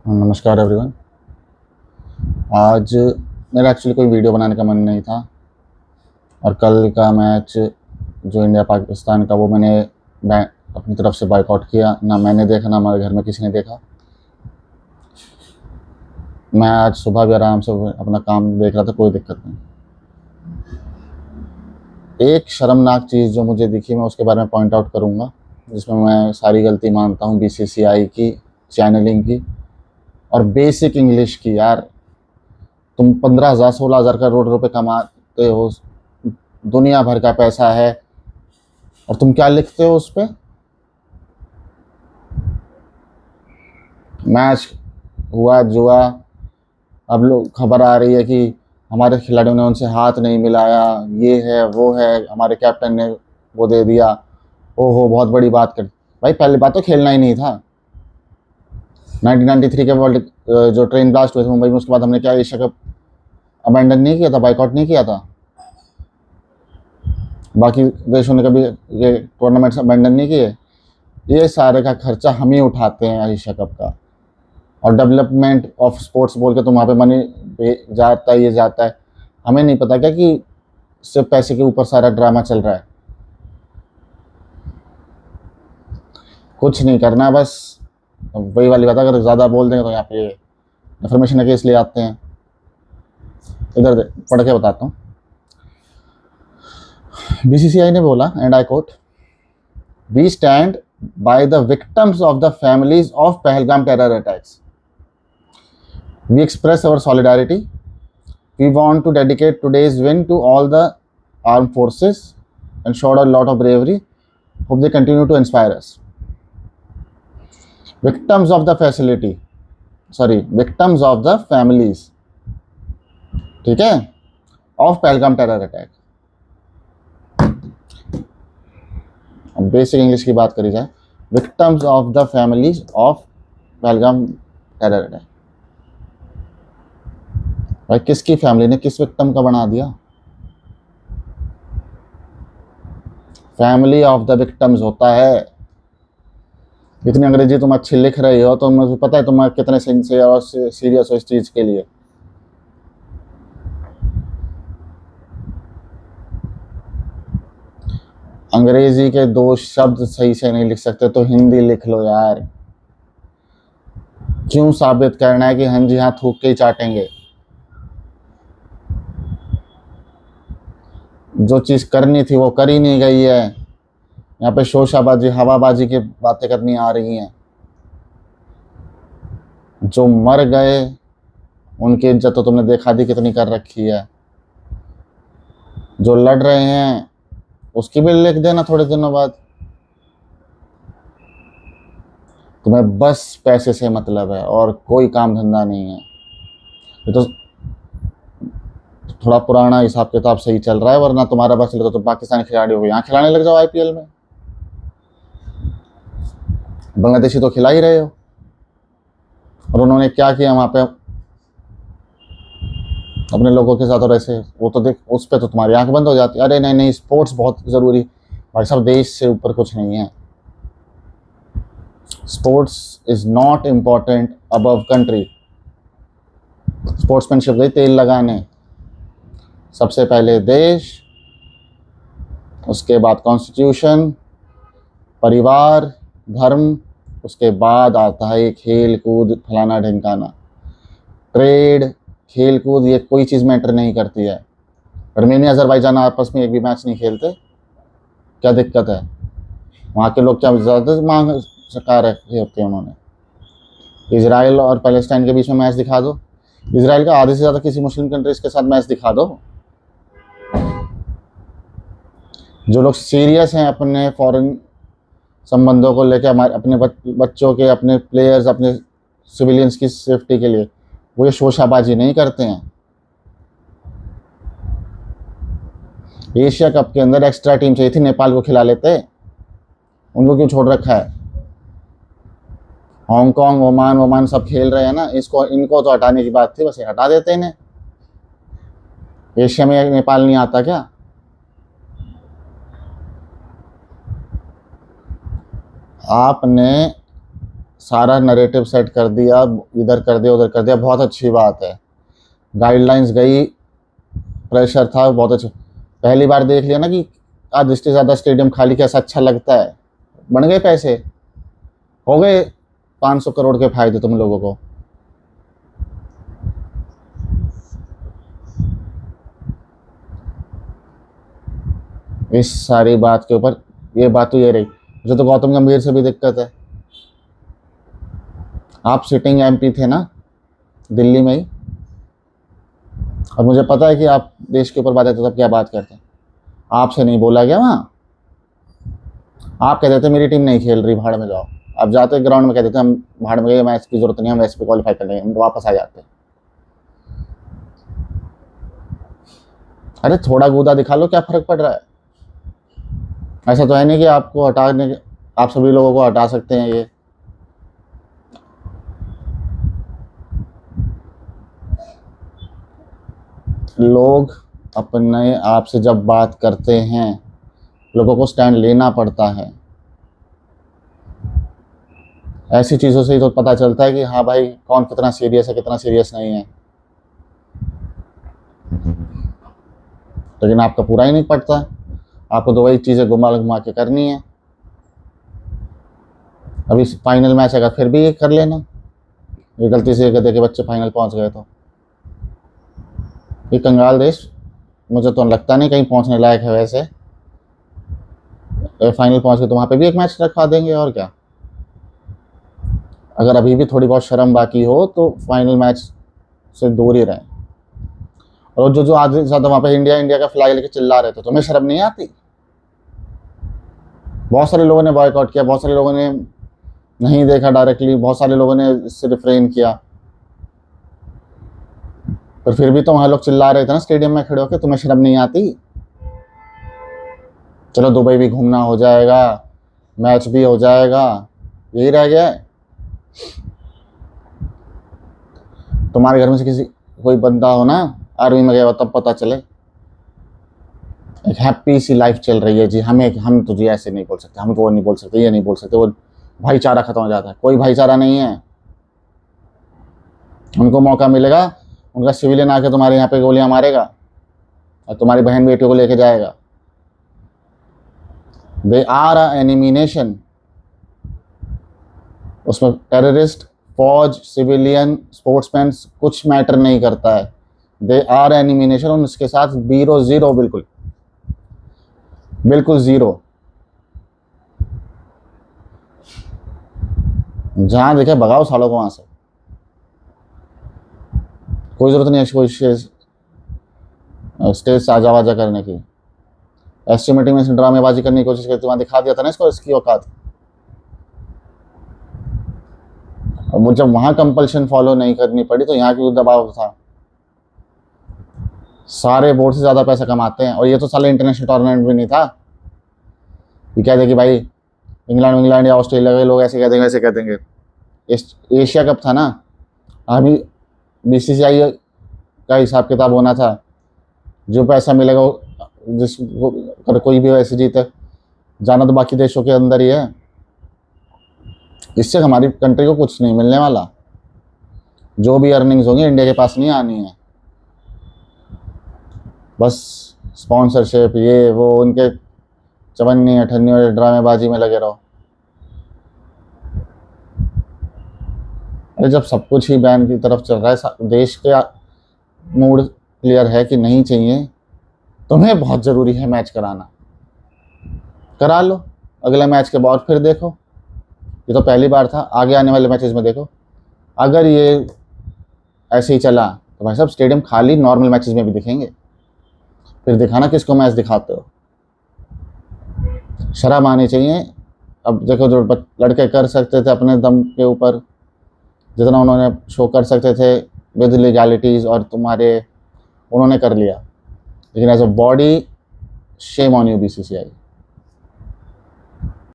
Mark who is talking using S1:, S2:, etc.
S1: नमस्कार एवरीवन। आज मेरा एक्चुअली कोई वीडियो बनाने का मन नहीं था और कल का मैच जो इंडिया पाकिस्तान का वो मैंने अपनी तरफ से बायकॉट किया। ना मैंने देखा, ना हमारे घर में किसी ने देखा। मैं आज सुबह भी आराम से अपना काम देख रहा था, कोई दिक्कत नहीं। एक शर्मनाक चीज़ जो मुझे दिखी, मैं उसके बारे में पॉइंट आउट करूँगा, जिसमें मैं सारी गलती मानता हूँ बीसीसीआई की, चैनलिंग की और बेसिक इंग्लिश की। यार, तुम 15,000 16,000 करोड़ रुपए कमाते हो, दुनिया भर का पैसा है, और तुम क्या लिखते हो उस पर? मैच हुआ, जुआ। अब लोग खबर आ रही है कि हमारे खिलाड़ियों ने उनसे हाथ नहीं मिलाया, ये है वो है, हमारे कैप्टन ने वो दे दिया। ओहो, बहुत बड़ी बात कर। भाई, पहली बात तो खेलना ही नहीं था। 1993 के वर्ल्ड जो ट्रेन ब्लास्ट हुए थे मुंबई में, उसके बाद हमने क्या एशिया कप अबैंडन नहीं किया था, बाइकआउट नहीं किया था? बाकी देशों ने कभी ये टूर्नामेंट्स अबैंडन नहीं किए? ये सारे का खर्चा हम ही उठाते हैं एशिया कप का। और डेवलपमेंट ऑफ स्पोर्ट्स बोल के तो वहाँ पे मनी जाता है, ये जाता है। हमें नहीं पता क्या कि सिर्फ पैसे के ऊपर सारा ड्रामा चल रहा है? कुछ नहीं करना, बस वही वाली बात है, अगर ज़्यादा बोल देंगे तो यहाँ पे इन्फॉर्मेशन के केस ले आते हैं। इधर पढ़ के बताता हूँ। बीसीसीआई ने बोला, and I quote, we stand by the victims of the families of Pahalgam terror attacks. We express our solidarity. We want to dedicate today's win to all the armed forces and showed a lot of bravery. Hope they continue to inspire us. Victims of the victims of the families, ठीक है, of Pahalgam terror attack. अब basic English की बात करी जाए, victims of the families of Pahalgam terror attack. भाई, किसकी family ने किस विक्टिम का बना दिया? फैमिली ऑफ द विक्टिम्स होता है। इतनी अंग्रेजी तुम अच्छी लिख रही हो तो मुझे पता है तुम कितने सिंसियर और सीरियस हो इस चीज़ के लिए। अंग्रेजी के 2 शब्द सही से नहीं लिख सकते तो हिंदी लिख लो यार। क्यों साबित करना है कि हाँ जी हाँ थूक के ही चाटेंगे? जो चीज़ करनी थी वो करी नहीं गई है। यहाँ पे शोशाबाजी, हवाबाजी की बातें करनी आ रही हैं। जो मर गए उनकी इज्जत तो तुमने देखा दी कितनी कर रखी है। जो लड़ रहे हैं उसकी भी लिख देना थोड़े दिनों बाद। तुम्हें बस पैसे से मतलब है और कोई काम धंधा नहीं है। ये तो थोड़ा पुराना हिसाब किताब सही चल रहा है, वरना तुम्हारा बस चले तो तुम पाकिस्तानी खिलाड़ी हो यहाँ खिलाने लग जाओ आईपीएल में। बांग्लादेशी तो खिला ही रहे हो। और उन्होंने क्या किया वहाँ पे अपने लोगों के साथ? और ऐसे वो तो देख, उस पर तो तुम्हारी आंख बंद हो जाती है। अरे नहीं नहीं, स्पोर्ट्स बहुत ज़रूरी। भाई साहब, देश से ऊपर कुछ नहीं है। Sports is not important above country. Sportsmanship गई तेल लगाने। सबसे पहले देश, उसके बाद कॉन्स्टिट्यूशन, परिवार, धर्म, उसके बाद आता है खेल कूद, फलाना ढिमकाना, ट्रेड, खेल कूद। ये कोई चीज़ मैटर नहीं करती है। अर्मेनिया अजरबैजान आपस में एक भी मैच नहीं खेलते, क्या दिक्कत है? वहाँ के लोग क्या ज़्यादा मांग सका रखे होते हैं उन्होंने? इजराइल और पैलेस्टाइन के बीच में मैच दिखा दो। इजराइल का आधे से ज़्यादा किसी मुस्लिम कंट्रीज के साथ मैच दिखा दो। जो लोग सीरियस हैं अपने फॉरेन संबंधों को लेकर, हमारे अपने बच्चों के, अपने प्लेयर्स, अपने सिविलियंस की सेफ्टी के लिए, वो ये शोशाबाजी नहीं करते हैं। एशिया कप के अंदर एक्स्ट्रा टीम चाहिए थी, नेपाल को खिला लेते। उनको क्यों छोड़ रखा है? हांगकांग, ओमान सब खेल रहे हैं ना, इनको तो हटाने की बात थी, बस हटा देते इन्हें। एशिया में नेपाल नहीं आता क्या? आपने सारा नरेटिव सेट कर दिया, इधर कर दिया उधर कर दिया, बहुत अच्छी बात है। गाइडलाइंस गई, प्रेशर था, बहुत अच्छा। पहली बार देख लिया ना कि आधे से ज़्यादा स्टेडियम खाली कैसा अच्छा लगता है, बन गए पैसे, हो गए 500 करोड़ के फायदे तुम लोगों को। इस सारी बात के ऊपर ये बात तो ये रही, मुझे तो गौतम गंभीर से भी दिक्कत है। आप सिटिंग एमपी थे ना दिल्ली में ही, और मुझे पता है कि आप देश के ऊपर बात करते तब क्या बात करते हैं। आपसे नहीं बोला गया वहाँ, आप कहते थे मेरी टीम नहीं खेल रही, भाड़ में जाओ। आप जाते ग्राउंड में कहते थे हम भाड़ में गए, मैच की जरूरत नहीं, हम वैसे पे क्वालिफाई कर लेंगे, हम तो वापस आ जाते। अरे थोड़ा गूदा दिखा लो, क्या फर्क पड़ रहा है। ऐसा तो है नहीं कि आपको हटाने, आप सभी लोगों को हटा सकते हैं ये। लोग अपने आप से जब बात करते हैं, लोगों को स्टैंड लेना पड़ता है। ऐसी चीज़ों से ही तो पता चलता है कि हाँ भाई कौन कितना सीरियस है, कितना सीरियस नहीं है। लेकिन आपका पूरा ही नहीं पड़ता, आपको तो वही चीज़ें घुमा घुमा के करनी है। अभी फाइनल मैच अगर फिर भी ये कर लेना, ये गलती से कहते कि बच्चे फाइनल पहुंच गए, तो ये कंगाल देश मुझे तो लगता नहीं कहीं पहुंचने लायक है। वैसे फाइनल पहुंच गए तो वहाँ पे भी एक मैच रखवा देंगे, और क्या। अगर अभी भी थोड़ी बहुत शर्म बाकी हो तो फाइनल मैच से दूर ही रहें। और जो जो आधे से ज़्यादा वहाँ पे इंडिया इंडिया का फ्लैग लेके चिल्ला रहे थे, तुम्हें शर्म नहीं आती? बहुत सारे लोगों ने बॉयकॉट किया, बहुत सारे लोगों ने नहीं देखा डायरेक्टली, बहुत सारे लोगों ने इससे रिफ्रेन किया, पर फिर भी तो वहाँ लोग चिल्ला रहे थे ना स्टेडियम में खड़े होकर, तुम्हें शर्म नहीं आती? चलो दुबई भी घूमना हो जाएगा, मैच भी हो जाएगा, यही रह गया है। तुम्हारे घर में से किसी कोई बंदा हो ना आर्मी में गया हो, तब पता चले। एक हैप्पी सी लाइफ चल रही है जी, हम तो जी ऐसे नहीं बोल सकते, हम तो वो नहीं बोल सकते, ये नहीं बोल सकते, वो भाईचारा खत्म हो जाता है। कोई भाईचारा नहीं है। उनको मौका मिलेगा, उनका सिविलियन आके तुम्हारे यहाँ पे गोलियां मारेगा और तुम्हारी बहन बेटियों को लेके जाएगा। They are enemy nation. उसमें टेररिस्ट, फौज, सिविलियन, स्पोर्ट्समैन कुछ मैटर नहीं करता है। दे आर एनिमी नेशन, और उसके साथ जीरो जीरो, बिल्कुल बिल्कुल जीरो। जहां देखे भगाओ सालों को वहां से, कोई जरूरत नहीं है कोई स्टेज से आजा वाजा करने की। एस्टिमेटिंग में ड्रामेबाजी करने की कोशिश करती, वहां दिखा दिया था ना इसको, इसकी औकात। और मुझे जब वहां कंपल्शन फॉलो नहीं करनी पड़ी तो यहाँ क्यों दबाव था। सारे बोर्ड से ज़्यादा पैसा कमाते हैं, और ये तो साले इंटरनेशनल टूर्नामेंट भी नहीं था। ये कह दे कि भाई इंग्लैंड या ऑस्ट्रेलिया के लोग ऐसे कह देंगे, ऐसे कह देंगे। एशिया कप था ना, अभी बीसीसीआई का हिसाब किताब होना था। जो पैसा मिलेगा वो, जिसको अगर कोई भी वैसे जीते, जाना तो बाकी देशों के अंदर ही है। इससे हमारी कंट्री को कुछ नहीं मिलने वाला। जो भी अर्निंग्स होंगी इंडिया के पास नहीं आनी है। बस स्पॉन्सरशिप, ये वो, उनके चवन्नी अठन्नी और ड्रामेबाजी में लगे रहो। अरे जब सब कुछ ही बैन की तरफ चल रहा है, देश के मूड क्लियर है कि नहीं चाहिए, तुम्हें बहुत ज़रूरी है मैच कराना, करा लो। अगले मैच के बाद फिर देखो, ये तो पहली बार था, आगे आने वाले मैचेस में देखो। अगर ये ऐसे ही चला तो भाई साहब स्टेडियम खाली नॉर्मल मैचेस में भी दिखेंगे। फिर दिखाना किसको मैच दिखाते हो। शर्म आनी चाहिए। अब देखो, जो लड़के कर सकते थे अपने दम के ऊपर, जितना उन्होंने शो कर सकते थे विद लीगैलिटीज़, और तुम्हारे उन्होंने कर लिया। लेकिन as a body, shame on you BCCI.